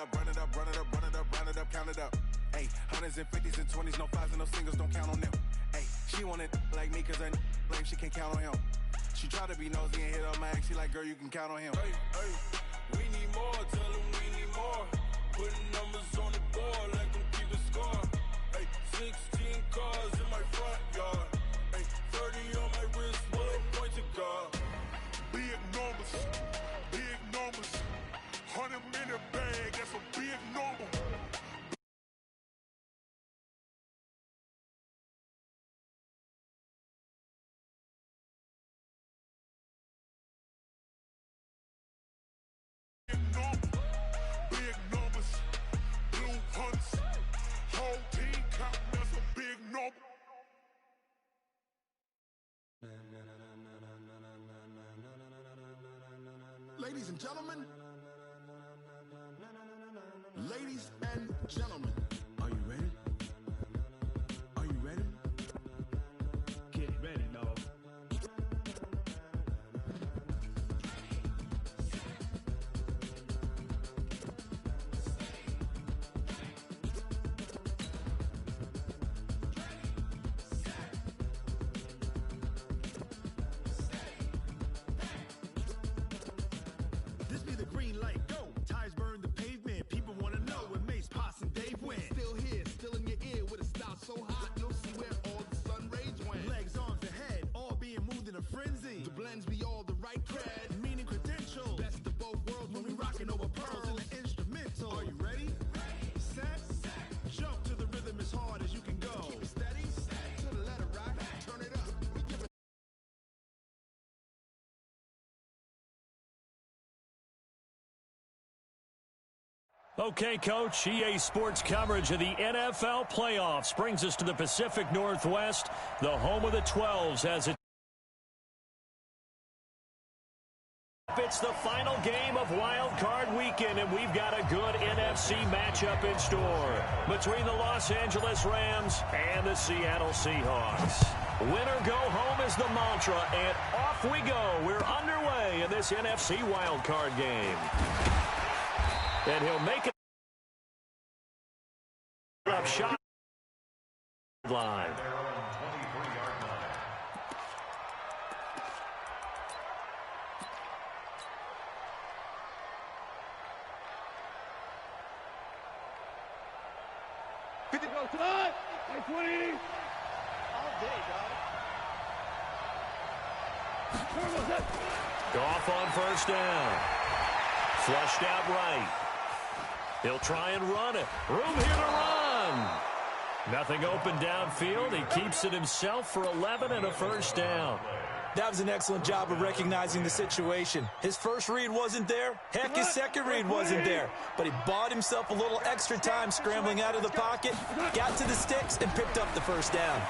up, run it up, run it up, run it up, run it up, count it up. Hey, hundreds and fifties and 20s, no fives and no singles, don't count on them. Hey, she want it like me cause her lame, she can't count on him. She try to be nosy and hit up my ex, she like, girl, you can count on him. Hey, hey, we need more, tell them we need more. Putting numbers on the board like I'm keeping score. Hey, 16 cars in my front yard. Hey, 30 on my wrist, will point to God. Big numbers, big numbers. 100 minute bag, that's a big number. Big numbers, blue hunts, whole team counting, that's a big number. Ladies and gentlemen, ladies and gentlemen, are you ready? Are you ready? Get ready, dog. This be the green light, go. Tires burn the pavement. People wanna know when Mace, Poss, and Dave went. Still here, still in your ear with a style so hot, you'll see where all the sun rays went. Legs, arms, and head, all being moved in a frenzy. The blends be all the right cred, meaning credentials. Best of both worlds when we rockin' over pearls in the instrumental. Are you ready? Set, jump to the rhythm as hard as you can go. Keep it steady, to the letter right, turn it up. Okay, Coach, EA Sports coverage of the NFL playoffs brings us to the Pacific Northwest, the home of the 12s, as it's the final game of Wild Card Weekend, and we've got a good NFC matchup in store between the Los Angeles Rams and the Seattle Seahawks. Winner go home is the mantra, and off we go. We're underway in this NFC Wild Card game. And he'll make it up shot line. Good to go tonight. 20. All day, dog. Goff on first down. Flushed out right. He'll try and run it. Room here to run. Nothing open downfield. He keeps it himself for 11 and a first down. That was an excellent job of recognizing the situation. His first read wasn't there. Heck, his second read wasn't there. But he bought himself a little extra time scrambling out of the pocket, got to the sticks, and picked up the first down.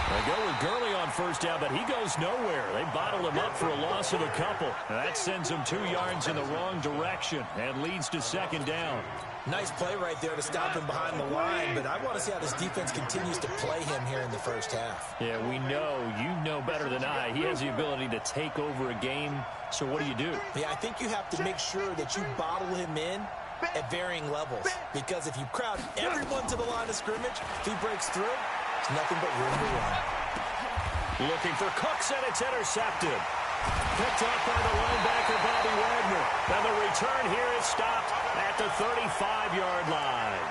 They go with Gurley on first down, but he goes nowhere. They bottle him up for a loss of a couple. That sends him 2 yards in the wrong direction and leads to second down. Nice play right there to stop him behind the line, but I want to see how this defense continues to play him here in the first half. Yeah, we know. You know better than I. He has the ability to take over a game, so what do you do? Yeah, I think you have to make sure that you bottle him in at varying levels, because if you crowd everyone to the line of scrimmage, if he breaks through, it's nothing but room to run. Looking for Cooks, and it's intercepted. Picked up by the linebacker, Bobby Wagner. And the return here is stopped at the 35-yard line.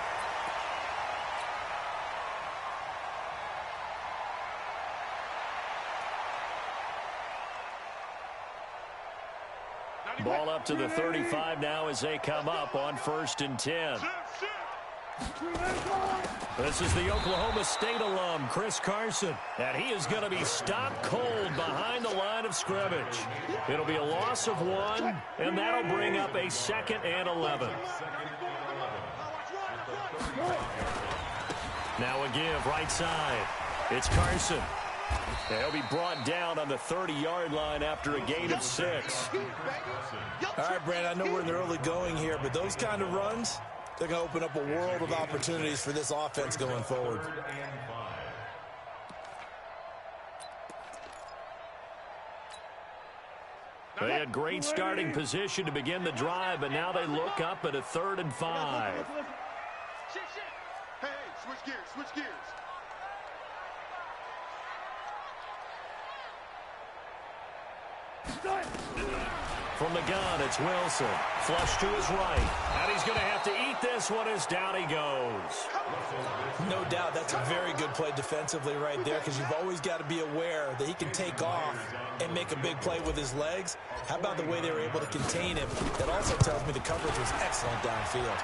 Ball up to the 35 now as they come up on 1st and 10. This is the Oklahoma State alum, Chris Carson, and he is going to be stopped cold behind the line of scrimmage. It'll be a loss of 1, and that'll bring up a 2nd and 11. Now a give, right side. It's Carson. He'll be brought down on the 30-yard line after a gain of 6. All right, Brandon, I know we're in the early going here, but those kind of runs, they're going to open up a world of opportunities for this offense going forward. They had great starting position to begin the drive, but now they look up at a 3rd and 5. Hey, switch gears. From the gun, it's Wilson. Flush to his right. And he's going to have to eat this one as down he goes. No doubt that's a very good play defensively right there, because you've always got to be aware that he can take off and make a big play with his legs. How about the way they were able to contain him? That also tells me the coverage was excellent downfield.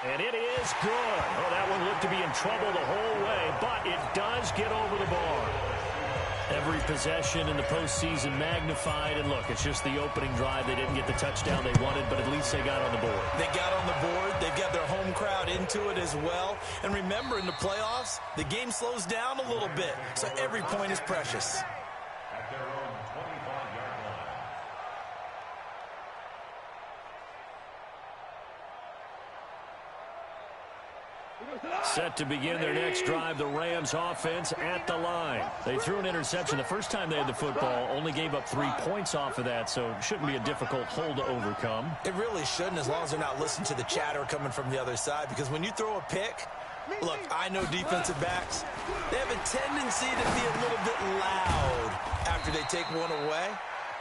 And it is good. Oh, that one looked to be in trouble the whole way, but it does get over the bar. Every possession in the postseason magnified, and look, it's just the opening drive. They didn't get the touchdown they wanted, but at least they got on the board. They got on the board. They've got their home crowd into it as well. And remember, in the playoffs, the game slows down a little bit, so every point is precious. Set to begin their next drive, the Rams offense at the line. They threw an interception the first time they had the football, only gave up 3 points off of that, so shouldn't be a difficult hole to overcome. It really shouldn't, as long as they're not listening to the chatter coming from the other side, because when you throw a pick, look, I know defensive backs, they have a tendency to be a little bit loud after they take one away.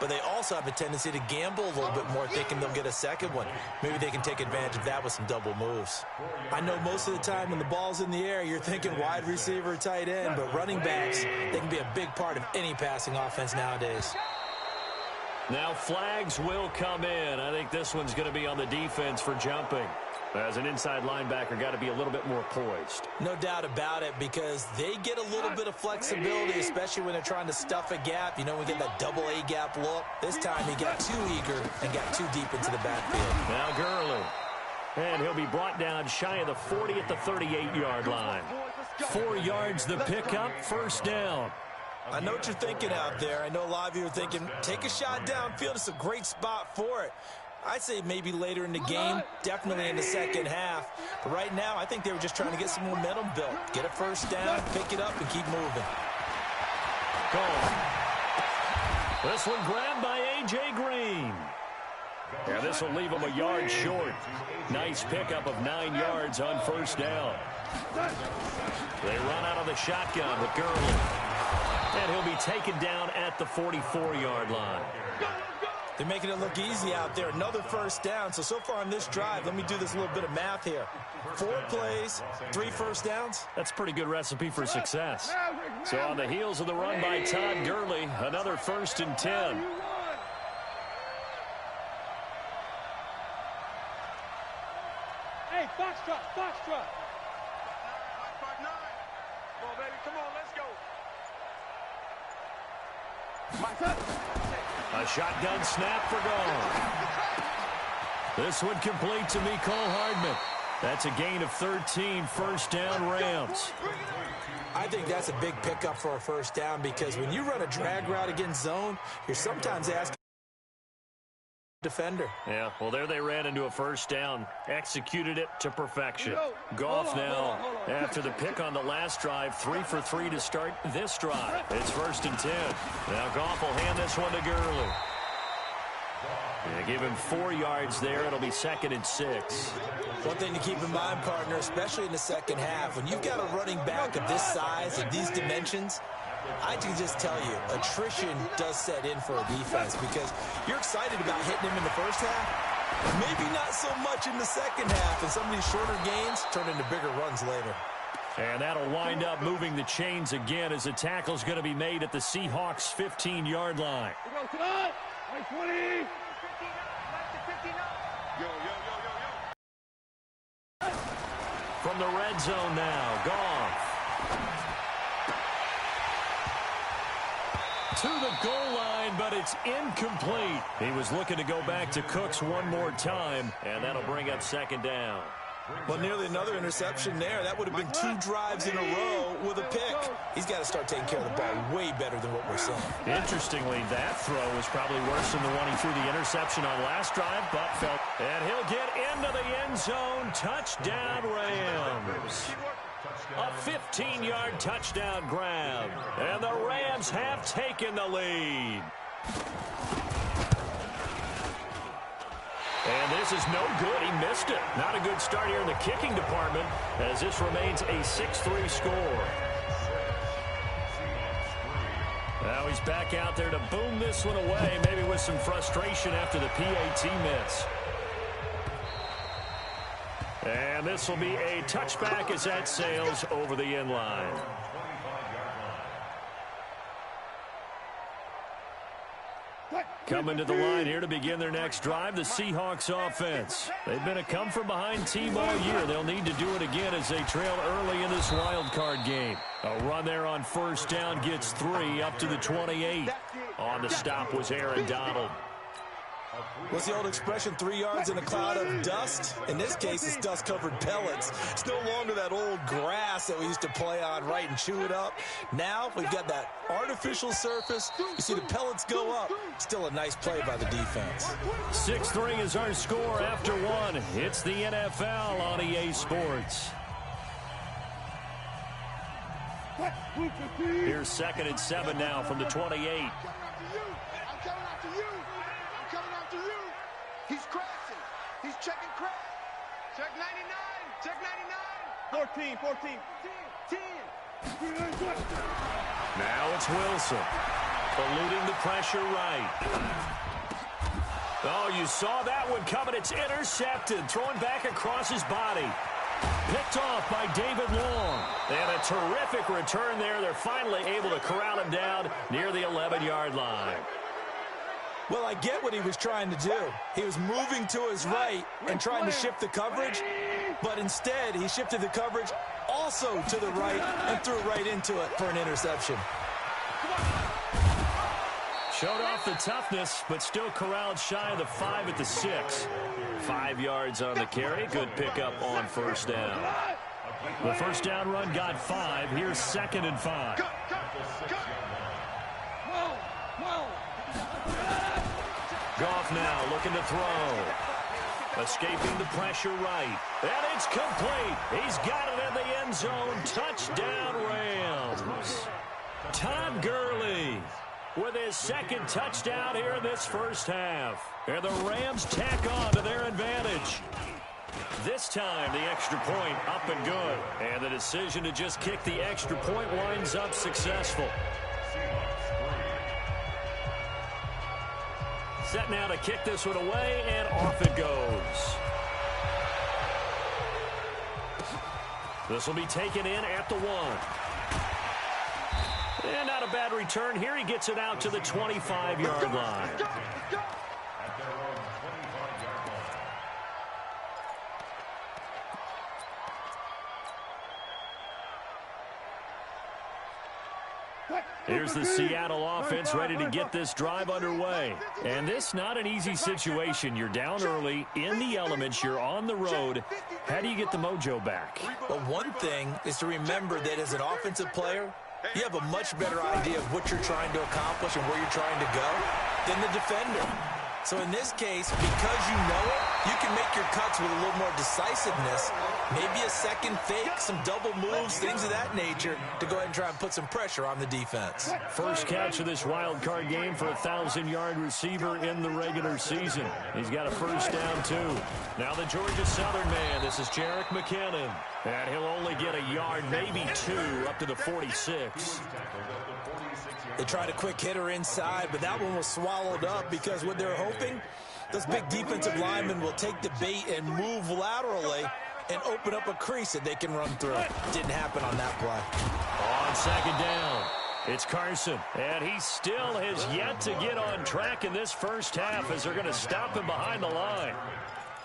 But they also have a tendency to gamble a little bit more, thinking they'll get a second one. Maybe they can take advantage of that with some double moves. I know most of the time when the ball's in the air, you're thinking wide receiver, tight end, but running backs, they can be a big part of any passing offense nowadays. Now flags will come in. I think this one's going to be on the defense for jumping. As an inside linebacker, got to be a little bit more poised. No doubt about it, because they get a little bit of flexibility, especially when they're trying to stuff a gap. You know, we get that double A gap look. This time he got too eager and got too deep into the backfield. Now Gurley. And he'll be brought down shy of the 40 at the 38-yard line. 4 yards the pickup, first down. I know what you're thinking out there. I know a lot of you are thinking, take a shot downfield. It's a great spot for it. I'd say maybe later in the game, definitely in the second half. But right now, I think they were just trying to get some momentum built. Get a first down, pick it up, and keep moving. Gone. This one grabbed by A.J. Green. Yeah, this will leave him a yard short. Nice pickup of 9 yards on first down. They run out of the shotgun with Gurley. And he'll be taken down at the 44-yard line. They're making it look easy out there. Another first down. So far on this drive, let me do this little bit of math here. 4 plays, 3 first downs. That's a pretty good recipe for success. So on the heels of the run by Todd Gurley, another 1st and 10. Hey, Foxtrot. Come on, baby. Come on, let's go. A shotgun snap for Gone. This one complete to Mecole Hardman. That's a gain of 13, first down Rams. I think that's a big pickup for a first down, because when you run a drag route against zone, you're sometimes asking defender. Yeah, well, there they ran into a first down. Executed it to perfection. Goff now, after the pick on the last drive, 3 for 3 to start this drive. It's 1st and 10. Now Goff will hand this one to Gurley. Yeah, give him 4 yards there. It'll be 2nd and 6. One thing to keep in mind, partner, especially in the second half, when you've got a running back of this size and these dimensions, I can just tell you, attrition does set in for a defense, because you're excited about hitting him in the first half. Maybe not so much in the second half, and some of these shorter gains turn into bigger runs later. And that'll wind up moving the chains again, as the tackle's going to be made at the Seahawks' 15-yard line. From the red zone now, Goff. To the goal line, but it's incomplete. He was looking to go back to Cooks one more time, and that'll bring up 2nd down. Well, nearly another interception there. That would have been 2 drives in a row with a pick. He's got to start taking care of the ball way better than what we're seeing. Interestingly, that throw was probably worse than the one he threw the interception on last drive, but felt. And he'll get into the end zone. Touchdown, Rams. A 15-yard touchdown grab. And the Rams have taken the lead. And this is no good. He missed it. Not a good start here in the kicking department as this remains a 6-3 score. Now he's back out there to boom this one away, maybe with some frustration after the PAT miss. And this will be a touchback as that sails over the end line. Coming to the line here to begin their next drive, the Seahawks offense. They've been a come-from-behind team all year. They'll need to do it again as they trail early in this wild card game. A run there on first down gets 3 up to the 28. On the stop was Aaron Donald. What's the old expression, 3 yards in a cloud of dust? In this case, it's dust-covered pellets. It's no longer that old grass that we used to play on, right, and chew it up. Now we've got that artificial surface. You see the pellets go up. Still a nice play by the defense. 6-3 is our score after 1. It's the NFL on EA Sports. Here's 2nd and 7 now from the 28. He's crashing. He's checking crash. Check 99. Check 99. 14. 10. Now it's Wilson. Eluding the pressure right. Oh, you saw that one coming. It's intercepted. Thrown back across his body. Picked off by David Long. And a terrific return there. They're finally able to corral him down near the 11-yard line. Well, I get what he was trying to do. He was moving to his right and trying to shift the coverage, but instead he shifted the coverage also to the right and threw right into it for an interception. Showed off the toughness, but still corralled shy of the 5 at the 6. 5 yards on the carry. Good pickup on first down. The first down run got 5. Here's 2nd and 5. Goff now looking to throw. Escaping the pressure right. And it's complete. He's got it in the end zone. Touchdown, Rams. Todd Gurley with his 2nd touchdown here in this first half. And the Rams tack on to their advantage. This time, the extra point up and good. And the decision to just kick the extra point winds up successful. Set now to kick this one away, and off it goes. This will be taken in at the 1. And not a bad return here. He gets it out to the 25-yard line. Here's the Seattle offense ready to get this drive underway. And this not an easy situation. You're down early, in the elements, you're on the road. How do you get the mojo back? Well, one thing is to remember that as an offensive player, you have a much better idea of what you're trying to accomplish and where you're trying to go than the defender. So in this case, because you know it, you can make your cuts with a little more decisiveness, maybe a second fake, some double moves, things of that nature, to go ahead and try and put some pressure on the defense. First catch of this wild card game for a 1,000-yard receiver in the regular season. He's got a first down, too. Now the Georgia Southern man, this is Jerick McKinnon. And he'll only get a yard, maybe 2, up to the 46. They tried a quick hitter inside, but that one was swallowed up because what they're hoping, those big defensive linemen will take the bait and move laterally and open up a crease that they can run through. Didn't happen on that play. On 2nd down, it's Carson. And he still has yet to get on track in this first half as they're going to stop him behind the line.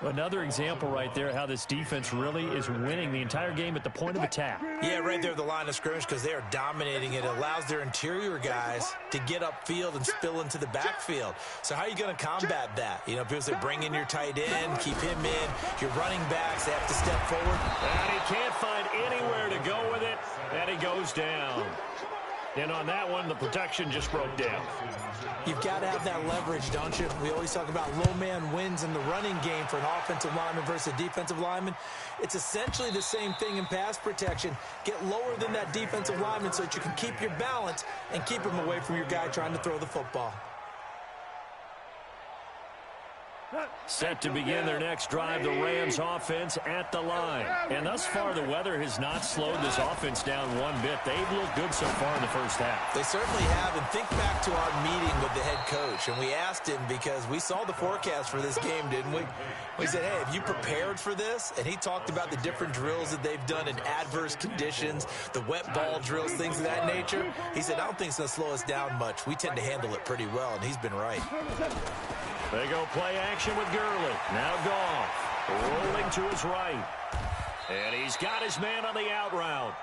Another example right there how this defense really is winning the entire game at the point of attack. Yeah, right there at the line of scrimmage because they are dominating it. It allows their interior guys to get upfield and spill into the backfield. So how are you going to combat that? You know, people say bring in your tight end, keep him in. Your running backs, they have to step forward. And he can't find anywhere to go with it, and he goes down. And on that one, the protection just broke down. You've got to have that leverage, don't you? We always talk about low man wins in the running game for an offensive lineman versus a defensive lineman. It's essentially the same thing in pass protection. Get lower than that defensive lineman so that you can keep your balance and keep him away from your guy trying to throw the football. Set to begin their next drive, the Rams offense at the line. And thus far, the weather has not slowed this offense down one bit. They've looked good so far in the first half. They certainly have. And think back to our meeting with the head coach. And we asked him, because we saw the forecast for this game, didn't we? We said, hey, have you prepared for this? And he talked about the different drills that they've done in adverse conditions, the wet ball drills, things of that nature. He said, I don't think it's going to slow us down much. We tend to handle it pretty well, and he's been right. They go play action with Gurley. Now Goff rolling to his right. And he's got his man on the out route.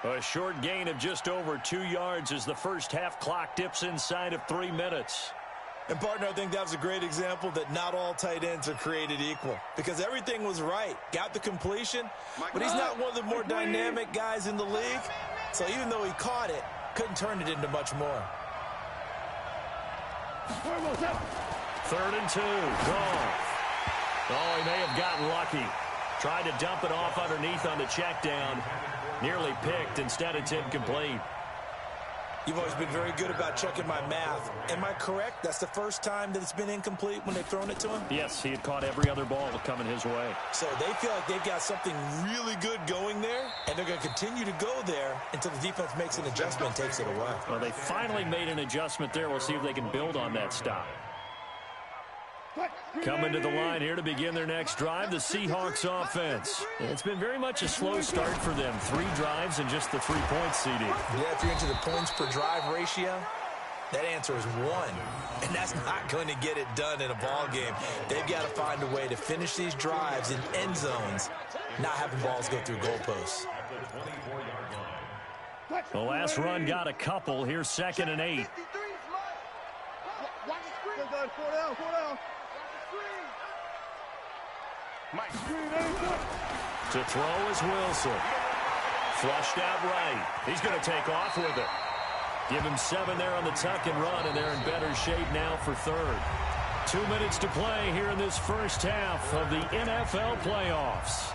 A short gain of just over 2 yards as the first half clock dips inside of 3 minutes. And, partner, I think that was a great example that not all tight ends are created equal, because everything was right. Got the completion, but he's not one of the more dynamic guys in the league. So even though he caught it, couldn't turn it into much more. 3rd and 2. Goff. Oh, he may have gotten lucky. Tried to dump it off underneath on the check down. Nearly picked. Instead, it's incomplete. You've always been very good about checking my math. Am I correct? That's the first time that it's been incomplete when they've thrown it to him? Yes, he had caught every other ball coming his way. So they feel like they've got something really good going there, and they're going to continue to go there until the defense makes an adjustment and takes it away. Well, they finally made an adjustment there. We'll see if they can build on that stop. Coming to the line here to begin their next drive, the Seahawks offense. It's been very much a slow start for them. 3 drives and just the 3 points, CD. Yeah, if you're into the points per drive ratio, that answer is 1. And that's not going to get it done in a ball game. They've got to find a way to finish these drives in end zones, not having balls go through goalposts. The last run got a couple. Here's 2nd and 8. To throw is Wilson. Flushed out right. He's going to take off with it. Give him 7 there on the tuck and run, and they're in better shape now for 3rd. 2 minutes to play here in this first half of the NFL playoffs.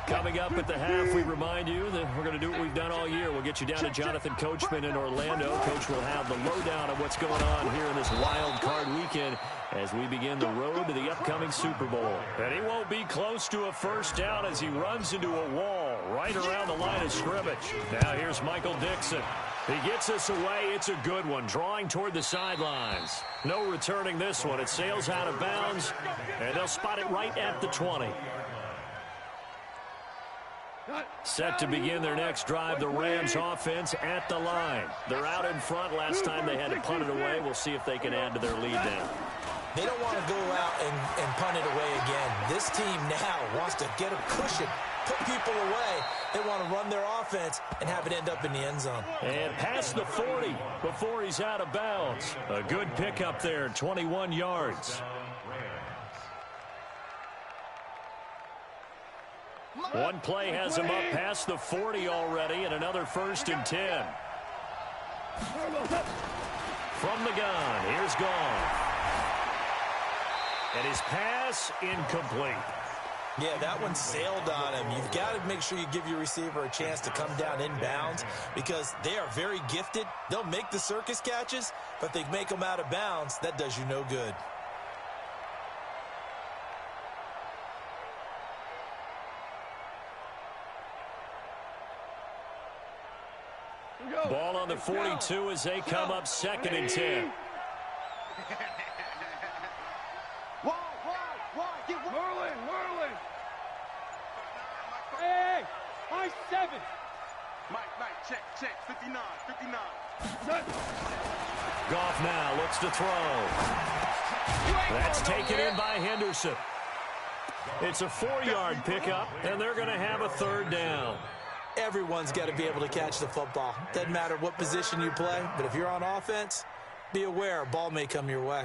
Coming up at the half, we remind you that we're going to do what we've done all year. We'll get you down to Jonathan Coachman in Orlando. Coach will have the lowdown of what's going on here in this wild card weekend as we begin the road to the upcoming Super Bowl. And he won't be close to a first down as he runs into a wall right around the line of scrimmage. Now here's Michael Dixon. He gets us away. It's a good one, drawing toward the sidelines. No returning this one. It sails out of bounds, and they'll spot it right at the 20. Set to begin their next drive, the Rams offense at the line. They're out in front. Last time they had to punt it away. We'll see if they can add to their lead now. They don't want to go out and punt it away again. This team now wants to get a cushion, put people away. They want to run their offense and have it end up in the end zone. And past the 40 before he's out of bounds. A good pickup there, 21 yards. One play has him up past the 40 already, and another 1st and 10. From the gun, here's Goff. And his pass incomplete. Yeah, that one sailed on him. You've got to make sure you give your receiver a chance to come down inbounds because they are very gifted. They'll make the circus catches, but if they make them out of bounds, that does you no good. Ball on the 42 as they come up 2nd and 10. Merlin. Hey, high 7. Mike, check, 59. Goff now looks to throw. That's taken in by Henderson. It's a 4-yard pickup, and they're going to have a 3rd down. Everyone's got to be able to catch the football. Doesn't matter what position you play, but if you're on offense, be aware a ball may come your way.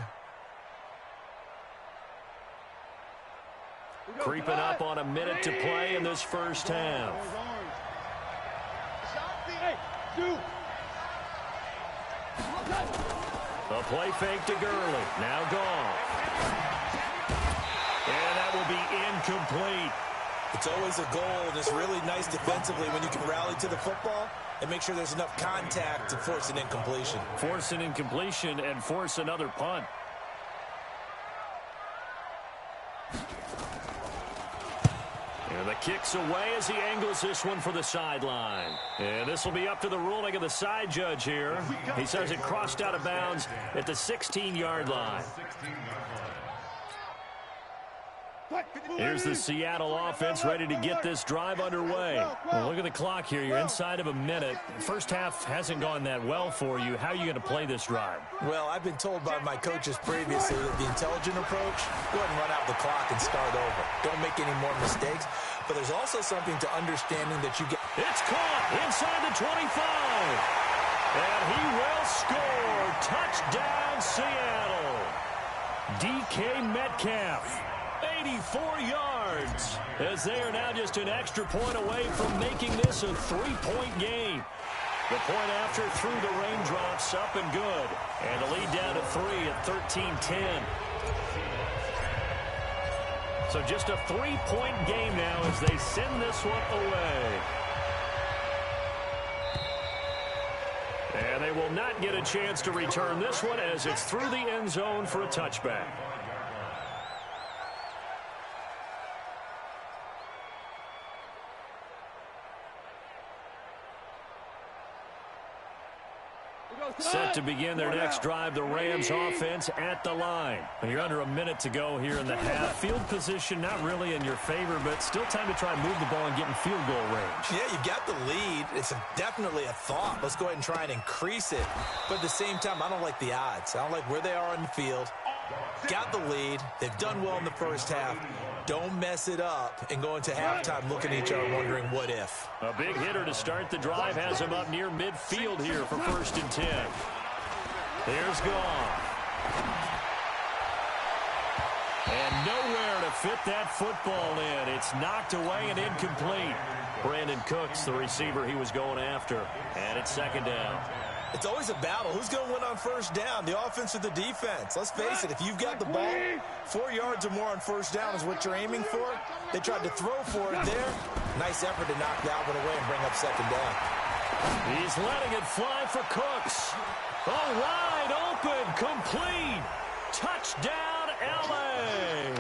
Creeping up on a minute to play in this first half. A play fake to Gurley. Now Goff. And that will be incomplete. It's always a goal, and it's really nice defensively when you can rally to the football and make sure there's enough contact to force an incompletion. Force an incompletion and force another punt. And the kick's away as he angles this one for the sideline. And this will be up to the ruling of the side judge here. He says it crossed out of bounds at the 16-yard line. Here's the Seattle offense ready to get this drive underway. Well, look at the clock here. You're inside of a minute. First half hasn't gone that well for you. How are you going to play this drive? Well, I've been told by my coaches previously that the intelligent approach, go ahead and run out the clock and start over. Don't make any more mistakes. But there's also something to understanding that you get. It's caught inside the 25. And he will score. Touchdown, Seattle. DK Metcalf. 84 yards, as they are now just an extra point away from making this a three-point game. The point after through the raindrops, up and good. And the lead down to 3 at 13-10. So just a three-point game now as they send this one away. And they will not get a chance to return this one as it's through the end zone for a touchback. Set to begin their next drive, the Rams offense at the line. And you're under a minute to go here in the half. Field position not really in your favor, but still time to try and move the ball and get in field goal range. Yeah, you got the lead. It's definitely a thought. Let's go ahead and try and increase it. But at the same time, I don't like the odds. I don't like where they are on the field. Got the lead. They've done well in the first half. Don't mess it up and go into halftime looking at each other wondering what if. A big hitter to start the drive has him up near midfield here for 1st and 10. There's Goff. And nowhere to fit that football in. It's knocked away and incomplete. Brandon Cooks, the receiver he was going after. And it's 2nd down. It's always a battle. Who's going to win on 1st down, the offense or the defense? Let's face it, if you've got the ball, 4 yards or more on 1st down is what you're aiming for. They tried to throw for it there. Nice effort to knock Dalvin away and bring up 2nd down. He's letting it fly for Cooks. Oh, wide open, complete. Touchdown, L.A.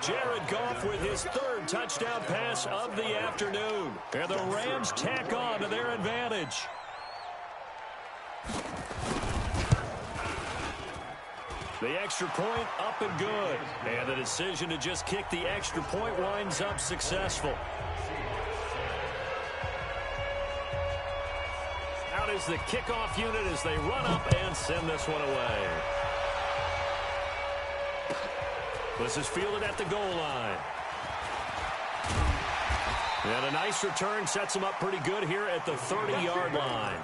Jared Goff with his 3rd touchdown pass of the afternoon. And the Rams tack on to their advantage. The extra point up and good. And the decision to just kick the extra point winds up successful. Out is the kickoff unit as they run up and send this one away. This is fielded at the goal line. And a nice return sets him up pretty good here at the 30-yard line.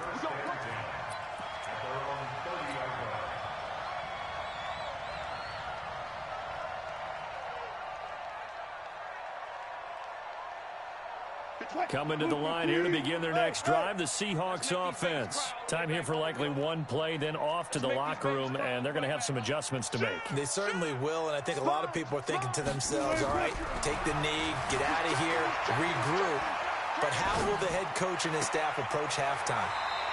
Coming to the line here to begin their next drive, the Seahawks offense. Time here for likely one play, then off to the locker room, and they're going to have some adjustments to make. They certainly will, and I think a lot of people are thinking to themselves, all right, take the knee, get out of here, regroup. But how will the head coach and his staff approach halftime?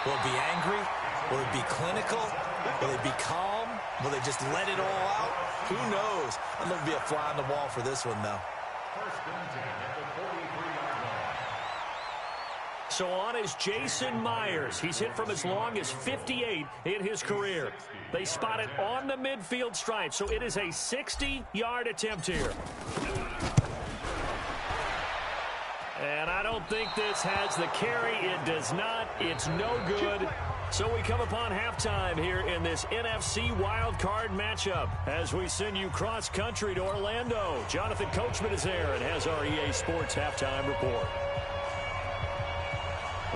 Will it be angry? Will it be clinical? Will it be calm? Will they just let it all out? Who knows? I'd love to be a fly on the wall for this one, though. So on is Jason Myers. He's hit from as long as 58 in his career. They spot it on the midfield stripe, so it is a 60-yard attempt here. And I don't think this has the carry. It does not. It's no good. So we come upon halftime here in this NFC wildcard matchup as we send you cross-country to Orlando. Jonathan Coachman is there and has our EA Sports halftime report.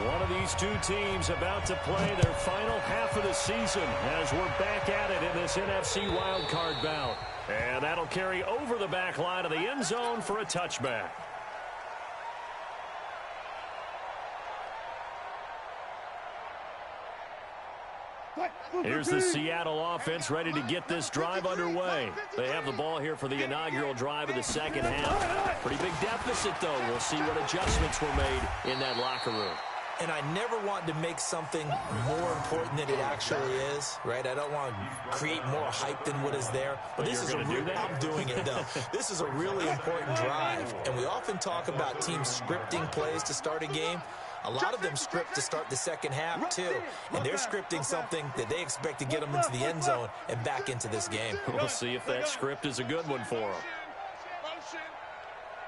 One of these two teams about to play their final half of the season as we're back at it in this NFC wildcard bout. And that'll carry over the back line of the end zone for a touchback. Here's the Seattle offense ready to get this drive underway. They have the ball here for the inaugural drive of the second half. Pretty big deficit, though. We'll see what adjustments were made in that locker room. And I never want to make something more important than it actually is, right? I don't want to create more hype than what is there. But this is I'm doing it, though. This is a really important drive. And we often talk about teams scripting plays to start a game. A lot of them script to start the second half, too. And they're scripting something that they expect to get them into the end zone and back into this game. We'll see if that script is a good one for them.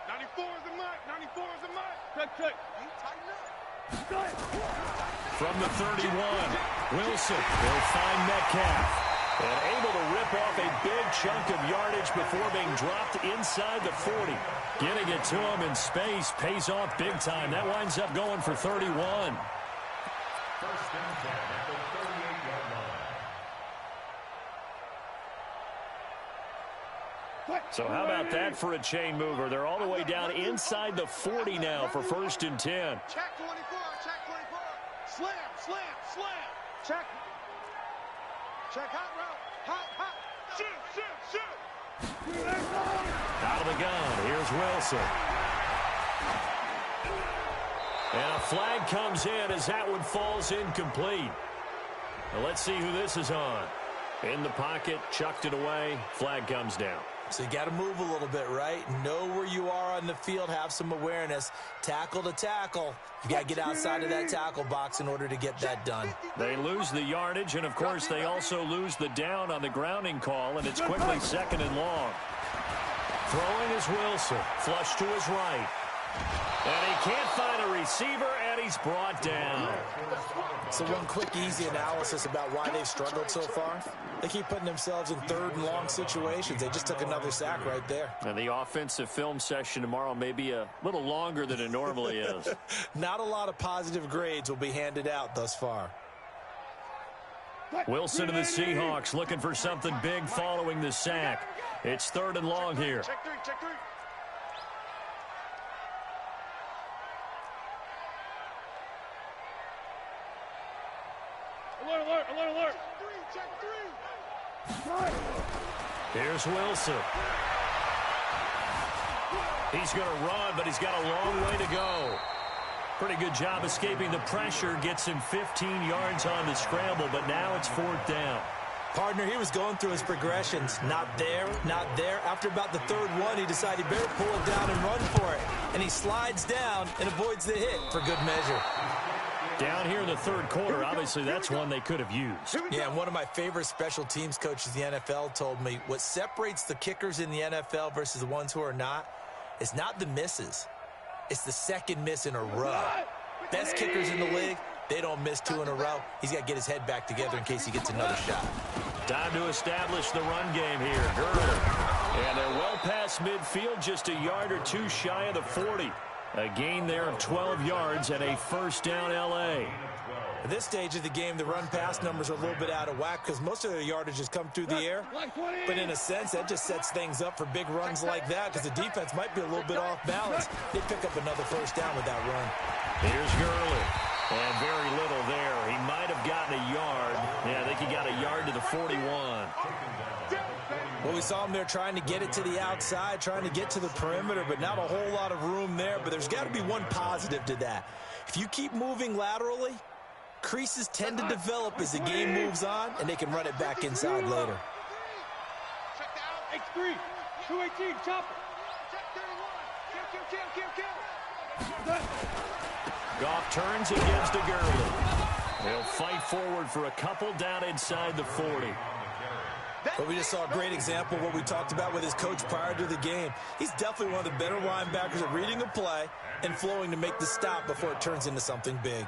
94 is the mark. 94 is the mark. Check. From the 31, Wilson will find Metcalf. And able to rip off a big chunk of yardage before being dropped inside the 40. Getting it to him in space pays off big time. That winds up going for 31. So how about that for a chain mover? They're all the way down inside the 40 now for 1st and 10. Check 24. Check 24. Slam. Check. Check hot route. Hot. Shoot. Out of the gun. Here's Wilson. And a flag comes in as that one falls incomplete. Now let's see who this is on. In the pocket, chucked it away. Flag comes down. So you got to move a little bit, right? Know where you are on the field. Have some awareness. Tackle to tackle. You got to get outside of that tackle box in order to get that done. They lose the yardage, and, of course, they also lose the down on the grounding call, and it's quickly 2nd and long. Throwing is Wilson. Flush to his right. And he can't find a receiver, and he's brought down. So one quick, easy analysis about why they've struggled so far. They keep putting themselves in 3rd and long situations. They just took another sack right there. And the offensive film session tomorrow may be a little longer than it normally is. Not a lot of positive grades will be handed out thus far. Wilson and the Seahawks looking for something big following the sack. It's 3rd and long here. Check three. Alert. Check three. Here's Wilson. He's going to run, but he's got a long way to go. Pretty good job escaping the pressure. Gets him 15 yards on the scramble, but now it's 4th down. Partner, he was going through his progressions. Not there. After about the 3rd one, he decided he better pull it down and run for it. And he slides down and avoids the hit for good measure. Down here in the 3rd quarter, obviously that's one they could have used. Yeah, and one of my favorite special teams coaches in the NFL told me what separates the kickers in the NFL versus the ones who are not is not the misses. It's the 2nd miss in a row. Best kickers in the league, they don't miss 2 in a row. He's got to get his head back together in case he gets another shot. Time to establish the run game here. Gurley. And they're well past midfield, just a yard or 2 shy of the 40. A gain there of 12 yards and a 1st down L.A. At this stage of the game, the run-pass numbers are a little bit out of whack because most of their yardage has come through the air. But in a sense, that just sets things up for big runs like that because the defense might be a little bit off balance. They pick up another 1st down with that run. Here's Gurley. And very little there. He might have gotten a yard. Yeah, I think he got a yard to the 41. Well, we saw him there trying to get it to the outside, trying to get to the perimeter, but not a whole lot of room there. But there's got to be one positive to that. If you keep moving laterally, creases tend to develop as the game moves on, and they can run it back inside later. Check that out. X3. 218. Chopper. Check 31. Kill. Goff turns and gives to Gurley. They'll fight forward for a couple down inside the 40. But we just saw a great example of what we talked about with his coach prior to the game. He's definitely one of the better linebackers at reading a play and flowing to make the stop before it turns into something big.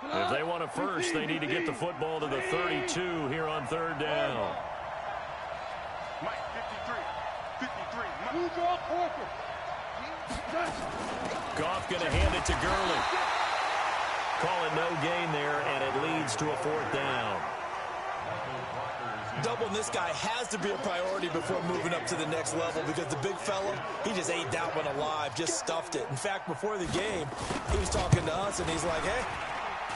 If they want a first, they need to get the football to the 32 here on 3rd down. Mike, 53. Goff going to hand it to Gurley. Call it no gain there, and it leads to a 4th down. Doubling this guy has to be a priority before moving up to the next level because the big fella, he just ate that one alive, just stuffed it. In fact, before the game, he was talking to us, and he's like, hey,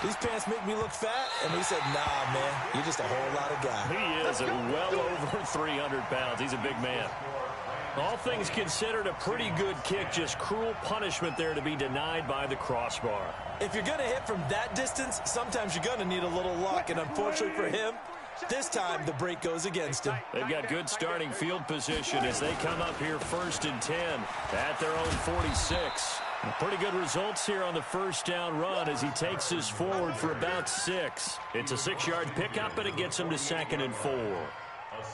these pants make me look fat? And we said, nah, man, you're just a whole lot of guy. He is at well over 300 pounds. He's a big man. All things considered, a pretty good kick. Just cruel punishment there to be denied by the crossbar. If you're going to hit from that distance, sometimes you're going to need a little luck. And unfortunately for him, this time the break goes against him. They've got good starting field position as they come up here 1st and 10 at their own 46. Pretty good results here on the first down run as he takes this forward for about 6. It's a 6-yard pickup, and it gets him to 2nd and 4.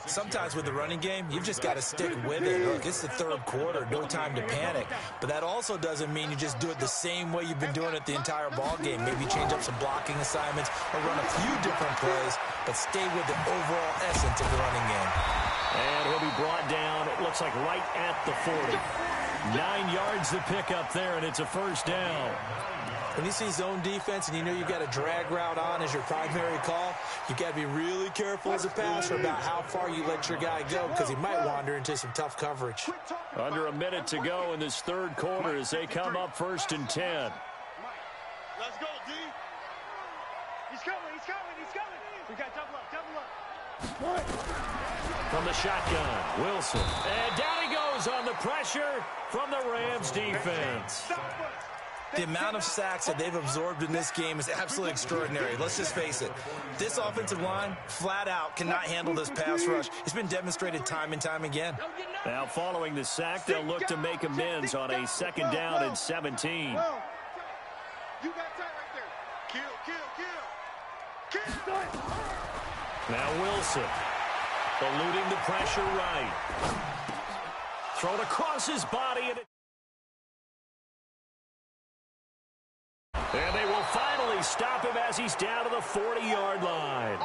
Sometimes with the running game, you've just got to stick with it. Look, it's the third quarter, no time to panic. But that also doesn't mean you just do it the same way you've been doing it the entire ball game. Maybe change up some blocking assignments or run a few different plays, but stay with the overall essence of the running game. And he'll be brought down, it looks like right at the 40. 9 yards to pick up there, and it's a first down. When you see zone defense and you know you've got a drag route on as your primary call, you've got to be really careful as a passer about how far you let your guy go because he might wander into some tough coverage. Under a minute to go in this third quarter as they come up 1st and 10. Let's go, D. He's coming. We got double up. From the shotgun, Wilson. And down he goes on the pressure from the Rams defense. The amount of sacks that they've absorbed in this game is absolutely extraordinary. Let's just face it. This offensive line, flat out, cannot handle this pass rush. It's been demonstrated time and time again. Now, following the sack, they'll look to make amends on a 2nd down and 17. You got time right there. Kill. Now Wilson, eluding the pressure right. Thrown across his body. And they will finally stop him as he's down to the 40-yard line.